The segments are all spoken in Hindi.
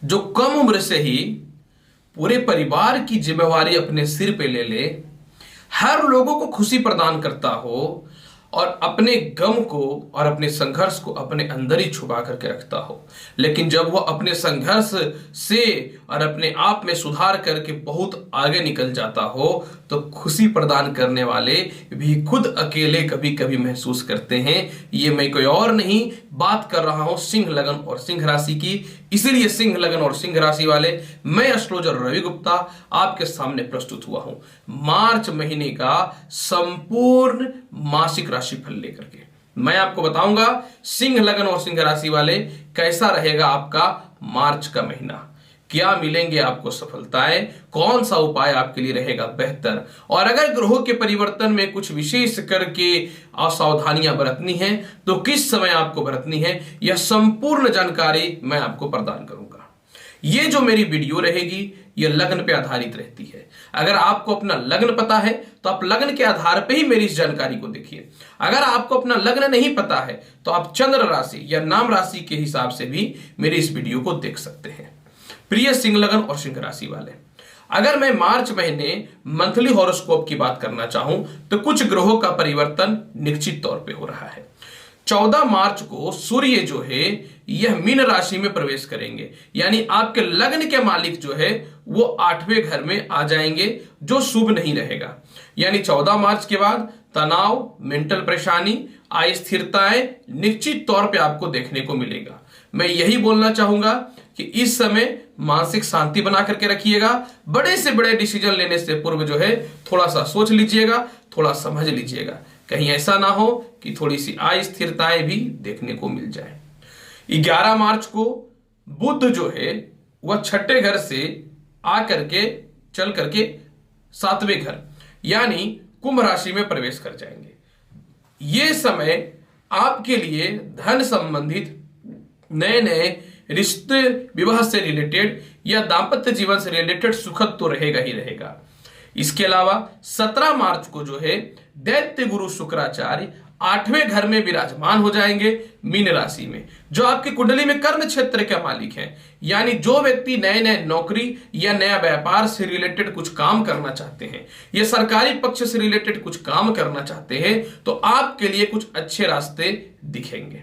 जो कम उम्र से ही पूरे परिवार की जिम्मेवारी अपने सिर पे ले ले, हर लोगों को खुशी प्रदान करता हो और अपने गम को और अपने संघर्ष को अपने अंदर ही छुपा करके रखता हो, लेकिन जब वो अपने संघर्ष से और अपने आप में सुधार करके बहुत आगे निकल जाता हो तो खुशी प्रदान करने वाले भी खुद अकेले कभी कभी महसूस करते हैं। ये मैं कोई और नहीं बात कर रहा हूं सिंह लगन और सिंह राशि की। इसीलिए सिंह लगन और सिंह राशि वाले, मैं एस्ट्रोलॉजर रवि गुप्ता आपके सामने प्रस्तुत हुआ हूं मार्च महीने का संपूर्ण मासिक राशिफल लेकर के। मैं आपको बताऊंगा सिंह लगन और सिंह राशि वाले कैसा रहेगा आपका मार्च का महीना, क्या मिलेंगे आपको सफलताएं, कौन सा उपाय आपके लिए रहेगा बेहतर, और अगर ग्रहों के परिवर्तन में कुछ विशेष करके असावधानियां बरतनी है तो किस समय आपको बरतनी है, यह संपूर्ण जानकारी मैं आपको प्रदान करूंगा। ये जो मेरी वीडियो रहेगी यह लग्न पे आधारित रहती है। अगर आपको अपना लग्न पता है तो आप लग्न के आधार पे ही मेरी इस जानकारी को देखिए। अगर आपको अपना लग्न नहीं पता है तो आप चंद्र राशि या नाम राशि के हिसाब से भी मेरी इस वीडियो को देख सकते हैं। प्रिय सिंह लगन और सिंह राशि वाले, अगर मैं मार्च महीने मंथली हॉरोस्कोप की बात करना चाहूं तो कुछ ग्रहों का परिवर्तन निश्चित तौर पे हो रहा है। 14 मार्च को सूर्य जो है यह मीन राशि में प्रवेश करेंगे, यानी आपके लग्न के मालिक जो है वो 8वें घर में आ जाएंगे, जो शुभ नहीं रहेगा। यानी 14 मार्च के बाद तनाव, मेंटल परेशानी, अस्थिरताएं निश्चित तौर पे आपको देखने को मिलेगा। मैं यही बोलना चाहूंगा कि इस समय मानसिक शांति बना करके रखिएगा। बड़े से बड़े डिसीजन लेने से पूर्व जो है थोड़ा सा सोच लीजिएगा, थोड़ा समझ लीजिएगा, कहीं ऐसा ना हो कि थोड़ी सी अस्थिरताएं भी देखने को मिल जाए। 11 मार्च को बुध जो है वह 6ठे घर से आकर के चल करके 7वें घर यानी कुंभ राशि में प्रवेश कर जाएंगे। ये समय आपके लिए धन संबंधित नए नए रिश्ते, विवाह से रिलेटेड या दाम्पत्य जीवन से रिलेटेड सुखद तो रहेगा ही रहेगा। इसके अलावा 17 मार्च को जो है दैत्य गुरु शुक्राचार्य 8वें घर में विराजमान हो जाएंगे मीन राशि में, जो आपकी कुंडली में कर्म क्षेत्र के मालिक हैं। यानी जो व्यक्ति नए नए नौकरी या नया व्यापार से रिलेटेड कुछ काम करना चाहते हैं या सरकारी पक्ष से रिलेटेड कुछ काम करना चाहते हैं तो आपके लिए कुछ अच्छे रास्ते दिखेंगे।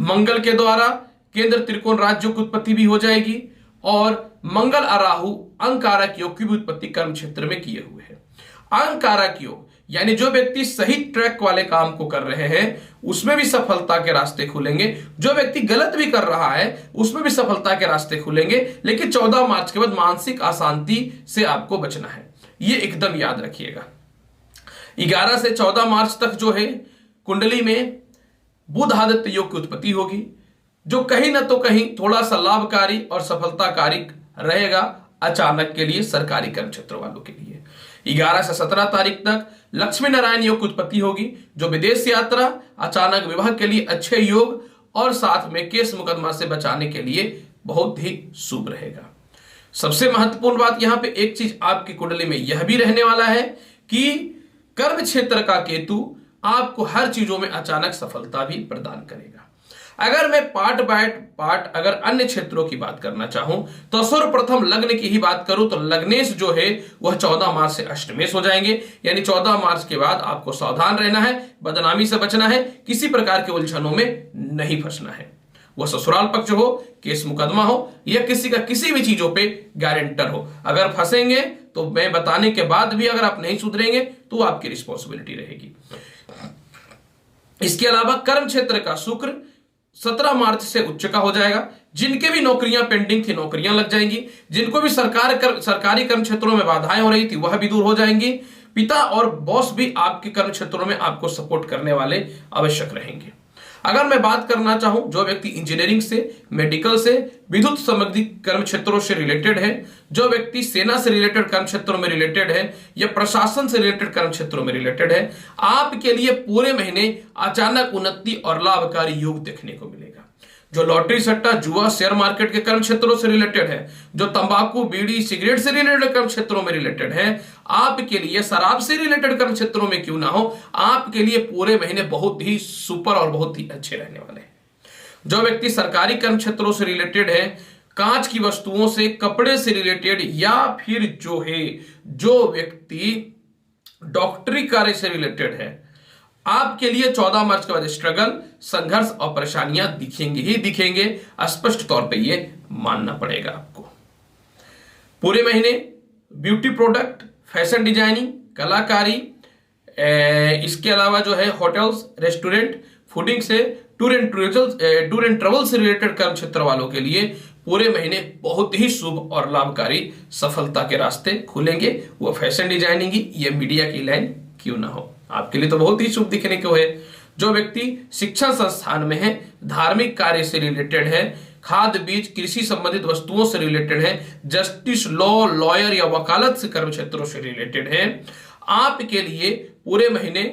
मंगल के द्वारा केंद्र त्रिकोण राज्यों की उत्पत्ति भी हो जाएगी और मंगल और राहु अंगारक योग की भी उत्पत्ति कर्म क्षेत्र में किए हुए हैं। अंगारक योग यानी जो व्यक्ति सही ट्रैक वाले काम को कर रहे हैं उसमें भी सफलता के रास्ते खुलेंगे, जो व्यक्ति गलत भी कर रहा है उसमें भी सफलता के रास्ते खुलेंगे। लेकिन 14 मार्च के बाद मानसिक अशांति से आपको बचना है, ये एकदम याद रखिएगा। 11 से 14 मार्च तक जो है कुंडली में बुध आदित्य योग की उत्पत्ति होगी, जो कहीं ना तो कहीं थोड़ा सा लाभकारी और सफलताकारी रहेगा अचानक के लिए सरकारी कर्म क्षेत्र वालों के लिए। 11 से 17 तारीख तक लक्ष्मी नारायण योग की उत्पत्ति होगी, जो विदेश यात्रा, अचानक विवाह के लिए अच्छे योग और साथ में केस मुकदमा से बचाने के लिए बहुत ही शुभ रहेगा। सबसे महत्वपूर्ण बात यहां पे एक चीज आपकी कुंडली में यह भी रहने वाला है कि कर्म क्षेत्र का केतु आपको हर चीजों में अचानक सफलता भी प्रदान करेगा। अगर मैं पार्ट बाय पार्ट अगर अन्य क्षेत्रों की बात करना चाहूं तो सर्वप्रथम लग्न की ही बात करूं तो लग्नेश जो है वह 14 मार्च से अष्टमेश हो जाएंगे। यानी 14 मार्च के बाद आपको सावधान रहना है, बदनामी से बचना है, किसी प्रकार के उलझनों में नहीं फंसना है। वह ससुराल पक्ष हो, केस मुकदमा हो या किसी का किसी भी चीजों पे गारंटर हो, अगर फंसेंगे तो मैं बताने के बाद भी अगर आप नहीं सुधरेंगे तो आपकी रिस्पॉन्सिबिलिटी रहेगी। इसके अलावा कर्म क्षेत्र का शुक्र 17 मार्च से उच्च का हो जाएगा। जिनके भी नौकरियां पेंडिंग थी नौकरियां लग जाएंगी, जिनको भी सरकारी कर्म क्षेत्रों में बाधाएं हो रही थी वह भी दूर हो जाएंगी। पिता और बॉस भी आपके कर्म क्षेत्रों में आपको सपोर्ट करने वाले आवश्यक रहेंगे। अगर मैं बात करना चाहूं जो व्यक्ति इंजीनियरिंग से, मेडिकल से, विद्युत संबंधी कर्म क्षेत्रों से रिलेटेड है, जो व्यक्ति सेना से रिलेटेड कर्म क्षेत्रों में रिलेटेड है या प्रशासन से रिलेटेड कर्म क्षेत्रों में रिलेटेड है, आपके लिए पूरे महीने अचानक उन्नति और लाभकारी योग देखने को मिलेगा। जो लॉटरी, सट्टा, जुआ, शेयर मार्केट के कर्म क्षेत्रों से रिलेटेड है, जो तंबाकू, बीड़ी, सिगरेट से रिलेटेड कर्म क्षेत्रों में रिलेटेड है, आपके लिए शराब से रिलेटेड कर्म क्षेत्रों में क्यों ना हो, आपके लिए पूरे महीने बहुत ही सुपर और बहुत ही अच्छे रहने वाले हैं। जो व्यक्ति सरकारी कर्म क्षेत्रों से रिलेटेड है, कांच की वस्तुओं से, कपड़े से रिलेटेड, या फिर जो व्यक्ति डॉक्टरी कार्य से रिलेटेड है, आपके लिए 14 मार्च के बाद स्ट्रगल, संघर्ष और परेशानियां दिखेंगे ही दिखेंगे। स्पष्ट तौर पे ये मानना पड़ेगा आपको। पूरे महीने ब्यूटी प्रोडक्ट, फैशन डिजाइनिंग, कलाकारी, इसके अलावा जो है होटल्स, रेस्टोरेंट, फूडिंग से, टूर एंड ट्रेवल से रिलेटेड कर्म क्षेत्र वालों के लिए पूरे महीने बहुत ही शुभ और लाभकारी सफलता के रास्ते खुलेंगे। वो फैशन डिजाइनिंग ही या मीडिया की लाइन क्यों ना हो, आपके लिए तो बहुत ही शुभ दिखने को है। जो व्यक्ति शिक्षा संस्थान में है, धार्मिक कार्य से रिलेटेड है, खाद बीज, कृषि संबंधित वस्तुओं से रिलेटेड है, जस्टिस, लॉ, लॉयर या वकालत से कर्म क्षेत्रों से रिलेटेड है, आपके लिए पूरे महीने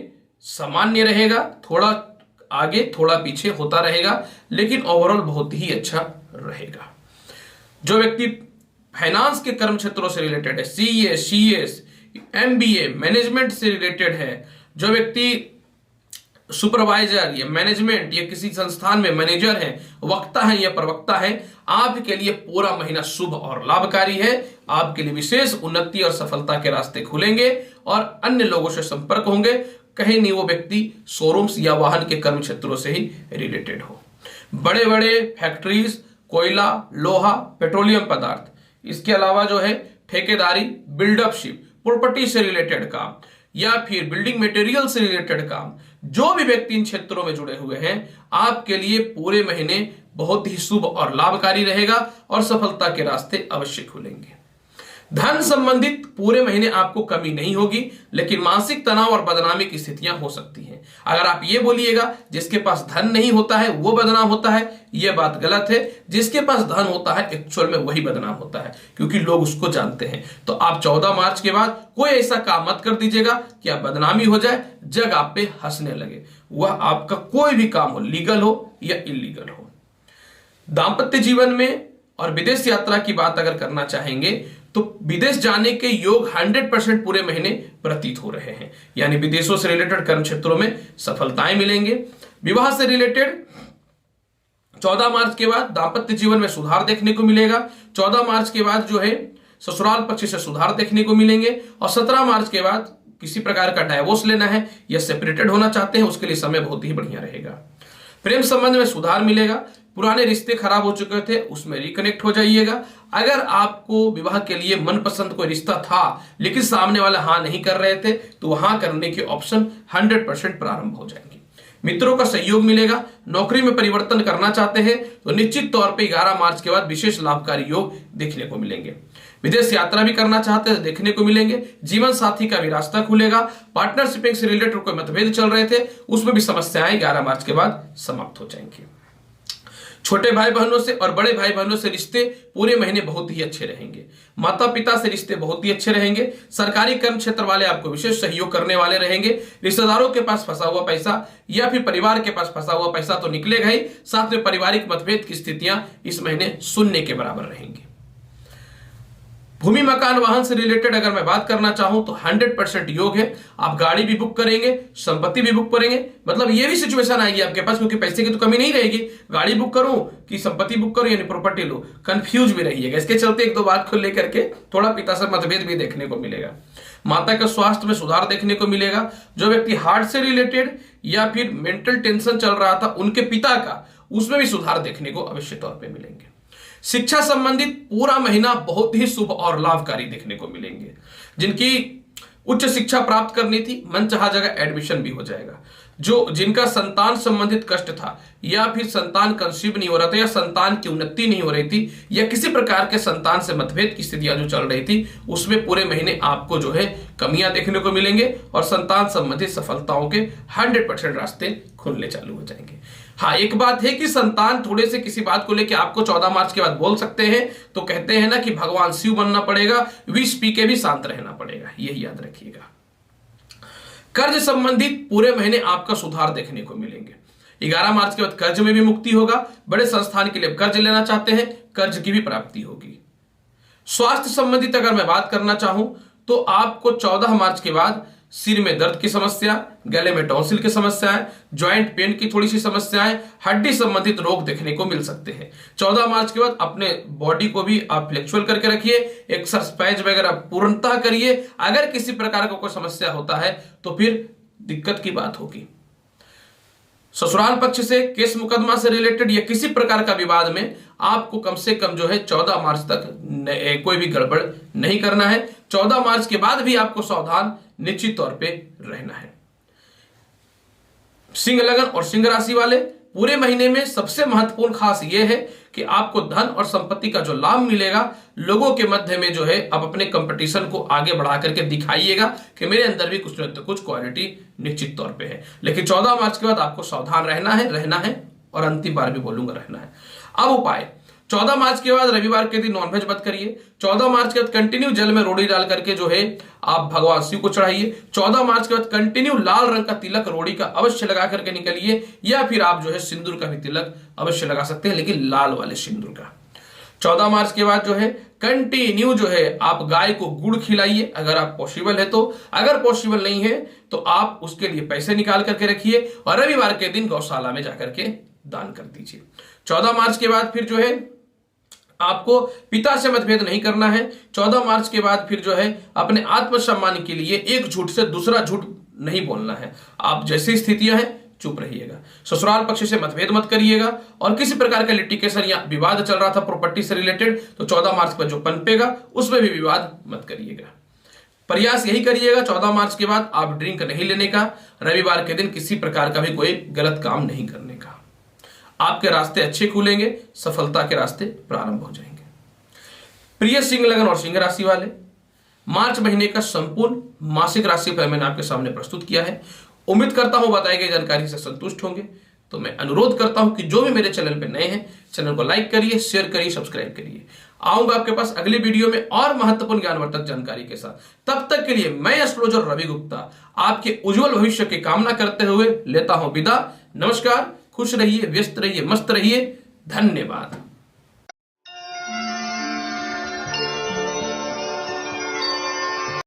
सामान्य रहेगा। थोड़ा आगे थोड़ा पीछे होता रहेगा, लेकिन ओवरऑल बहुत ही अच्छा रहेगा। जो व्यक्ति फाइनेंस के कर्म क्षेत्रों से रिलेटेड है, सीए, सीएस, एमबीए, मैनेजमेंट से रिलेटेड है, जो व्यक्ति सुपरवाइजर या मैनेजमेंट या किसी संस्थान में मैनेजर है, वक्ता है या प्रवक्ता है, आपके लिए पूरा महीना शुभ और लाभकारी है। आपके लिए विशेष उन्नति और सफलता के रास्ते खुलेंगे और अन्य लोगों से संपर्क होंगे। कहीं नहीं वो व्यक्ति शोरूम्स या वाहन के कर्म क्षेत्रों से ही रिलेटेड हो। बड़े बड़े फैक्ट्रीज, कोयला, लोहा, पेट्रोलियम पदार्थ, इसके अलावा जो है ठेकेदारी, बिल्डअपशिप, प्रॉपर्टी से रिलेटेड काम या फिर बिल्डिंग मटेरियल से रिलेटेड काम, जो भी व्यक्ति इन क्षेत्रों में जुड़े हुए हैं, आपके लिए पूरे महीने बहुत ही शुभ और लाभकारी रहेगा और सफलता के रास्ते अवश्य खुलेंगे। धन संबंधित पूरे महीने आपको कमी नहीं होगी, लेकिन मानसिक तनाव और बदनामी की स्थितियां हो सकती हैं। अगर आप ये बोलिएगा जिसके पास धन नहीं होता है वो बदनाम होता है, यह बात गलत है। जिसके पास धन होता है एक्चुअल में वही बदनाम होता है, क्योंकि लोग उसको जानते हैं। तो आप 14 मार्च के बाद कोई ऐसा काम मत कर दीजिएगा कि आप बदनामी हो जाए, जग आप पे हंसने लगे। वह आपका कोई भी काम हो, लीगल हो या इलीगल हो। दांपत्य जीवन में और विदेश यात्रा की बात अगर करना चाहेंगे तो विदेश जाने के योग 100% पूरे महीने प्रतीत हो रहे हैं, यानी विदेशों से रिलेटेड कर्म क्षेत्रों में सफलताएं मिलेंगे। विवाह से रिलेटेड 14 मार्च के बाद दांपत्य जीवन में सुधार देखने को मिलेगा। 14 मार्च के बाद जो है ससुराल पक्ष से सुधार देखने को मिलेंगे और 17 मार्च के बाद किसी प्रकार का डाइवोर्स लेना है या सेपरेटेड होना चाहते हैं, उसके लिए समय बहुत ही बढ़िया रहेगा। प्रेम संबंध में सुधार मिलेगा। पुराने रिश्ते खराब हो चुके थे, उसमें रिकनेक्ट हो जाइएगा। अगर आपको विवाह के लिए मनपसंद कोई रिश्ता था लेकिन सामने वाला हां नहीं कर रहे थे, तो वहां करने के ऑप्शन 100% प्रारंभ हो जाएंगे। मित्रों का सहयोग मिलेगा। नौकरी में परिवर्तन करना चाहते हैं तो निश्चित तौर पे 11 मार्च के बाद विशेष लाभकारी योग देखने को मिलेंगे। विदेश यात्रा भी करना चाहते हैं तो देखने को मिलेंगे। जीवन साथी का भी रास्ता खुलेगा। पार्टनरशिप से रिलेटेड कोई मतभेद चल रहे थे, उसमें भी समस्याएं 11 मार्च के बाद समाप्त हो जाएंगी। छोटे भाई बहनों से और बड़े भाई बहनों से रिश्ते पूरे महीने बहुत ही अच्छे रहेंगे। माता पिता से रिश्ते बहुत ही अच्छे रहेंगे। सरकारी कर्म क्षेत्र वाले आपको विशेष सहयोग करने वाले रहेंगे। रिश्तेदारों के पास फंसा हुआ पैसा या फिर परिवार के पास फंसा हुआ पैसा तो निकलेगा ही, साथ में पारिवारिक मतभेद की स्थितियां इस महीने शून्य के बराबर रहेंगी। भूमि मकान वाहन से रिलेटेड अगर मैं बात करना चाहूं तो 100% योग है। आप गाड़ी भी बुक करेंगे, संपत्ति भी बुक करेंगे, मतलब ये भी सिचुएशन आएगी आपके पास, क्योंकि पैसे की तो कमी नहीं रहेगी। गाड़ी बुक करूं कि संपत्ति बुक करूं यानी प्रॉपर्टी लो, कंफ्यूज भी रहिएगा। इसके चलते एक दो बात को लेकर के थोड़ा पिता से मतभेद भी देखने को मिलेगा। माता के स्वास्थ्य में सुधार देखने को मिलेगा। जो व्यक्ति हार्ट से रिलेटेड या फिर मेंटल टेंशन चल रहा था उनके पिता का, उसमें भी सुधार देखने को अवश्य तौर पर मिलेंगे। शिक्षा संबंधित पूरा महीना बहुत ही शुभ और लाभकारी देखने को मिलेंगे। जिनकी उच्च शिक्षा प्राप्त करनी थी, मनचाहा जगह एडमिशन भी हो जाएगा। जिनका संतान संबंधित कष्ट था या फिर संतान कंसीव नहीं हो रहा था या संतान की उन्नति नहीं हो रही थी या किसी प्रकार के संतान से मतभेद की स्थितियां जो चल रही थी, उसमें पूरे महीने आपको जो है कमियां देखने को मिलेंगे और संतान संबंधित सफलताओं के 100% रास्ते खुलने चालू हो जाएंगे। हाँ, एक बात है कि संतान थोड़े से किसी बात को लेकर आपको 14 मार्च के बाद बोल सकते हैं, तो कहते हैं ना कि भगवान शिव बनना पड़ेगा, विष पी के भी शांत रहना पड़ेगा, यही याद रखिएगा। कर्ज संबंधित पूरे महीने आपका सुधार देखने को मिलेंगे। 11 मार्च के बाद कर्ज में भी मुक्ति होगा। बड़े संस्थान के लिए कर्ज लेना चाहते हैं, कर्ज की भी प्राप्ति होगी। स्वास्थ्य संबंधित अगर मैं बात करना चाहूं तो आपको 14 मार्च के बाद सिर में दर्द की समस्या, गले में टॉन्सिल की समस्याएं, जॉइंट पेन की थोड़ी सी समस्याएं, हड्डी संबंधित रोग देखने को मिल सकते हैं। 14 मार्च के बाद अपने बॉडी को भी आप फ्लेक्सुअल करके रखिए, एक्सरसाइज वगैरह पूर्णतः करिए। अगर किसी प्रकार का कोई समस्या होता है तो फिर दिक्कत की बात होगी। ससुराल पक्ष से केस मुकदमा से रिलेटेड या किसी प्रकार का विवाद में आपको कम से कम जो है 14 मार्च तक कोई भी गड़बड़ नहीं करना है। 14 मार्च के बाद भी आपको सावधान निश्चित तौर पे रहना है। सिंह लगन और सिंह राशि वाले, पूरे महीने में सबसे महत्वपूर्ण खास यह है कि आपको धन और संपत्ति का जो लाभ मिलेगा, लोगों के मध्य में जो है आप अपने कंपटीशन को आगे बढ़ा करके दिखाइएगा कि मेरे अंदर भी कुछ न कुछ क्वालिटी निश्चित तौर पे है। लेकिन 14 मार्च के बाद आपको सावधान रहना है और अंतिम बार भी बोलूंगा रहना है। अब उपाय, 14 मार्च के बाद रविवार के दिन नॉनवेज मत करिए। 14 मार्च के बाद कंटिन्यू जल में रोड़ी डाल करके जो है आप भगवान शिव को चढ़ाइए। 14 मार्च के बाद कंटिन्यू लाल रंग का तिलक रोड़ी का अवश्य लगा करके निकलिए, या फिर आप जो है सिंदूर का भी तिलक अवश्य लगा सकते हैं, लेकिन लाल वाले सिंदूर का। 14 मार्च के बाद जो है कंटिन्यू जो है आप गाय को गुड़ खिलाइए, अगर आप पॉसिबल है तो। अगर पॉसिबल नहीं है तो आप उसके लिए पैसे निकाल करके रखिए और रविवार के दिन गौशाला में जाकर के दान कर दीजिए। 14 मार्च के बाद फिर जो है आपको पिता से मतभेद नहीं करना है। 14 मार्च के बाद फिर जो है अपने आत्मसम्मान के लिए एक झूठ से दूसरा झूठ नहीं बोलना है। आप जैसी स्थितियां हैं चुप रहिएगा। ससुराल पक्ष से मतभेद मत करिएगा, और किसी प्रकार का लिटिगेशन या विवाद चल रहा था प्रॉपर्टी से रिलेटेड तो 14 मार्च पर जो पनपेगा उसमें भी विवाद मत करिएगा। प्रयास यही करिएगा 14 मार्च के बाद आप ड्रिंक नहीं लेने का, रविवार के दिन किसी प्रकार का भी कोई गलत काम नहीं करने का। आपके रास्ते अच्छे खुलेंगे, सफलता के रास्ते प्रारंभ हो जाएंगे। प्रिय सिंह लगन और सिंह राशि वाले, मार्च महीने का संपूर्ण मासिक राशिफल मैंने आपके सामने प्रस्तुत किया है। उम्मीद करता हूं बताई गई जानकारी से संतुष्ट होंगे। तो मैं अनुरोध करता हूं कि जो भी मेरे चैनल पे नए हैं, चैनल को लाइक करिए, शेयर करिए, सब्सक्राइब करिए। आऊंगा आपके पास अगली वीडियो में और महत्वपूर्ण ज्ञानवर्धक जानकारी के साथ। तब तक के लिए मैं एस्ट्रोलॉजर रवि गुप्ता आपके उज्जवल भविष्य की कामना करते हुए लेता हूं विदा। नमस्कार, खुश रहिए, व्यस्त रहिए, मस्त रहिए। धन्यवाद।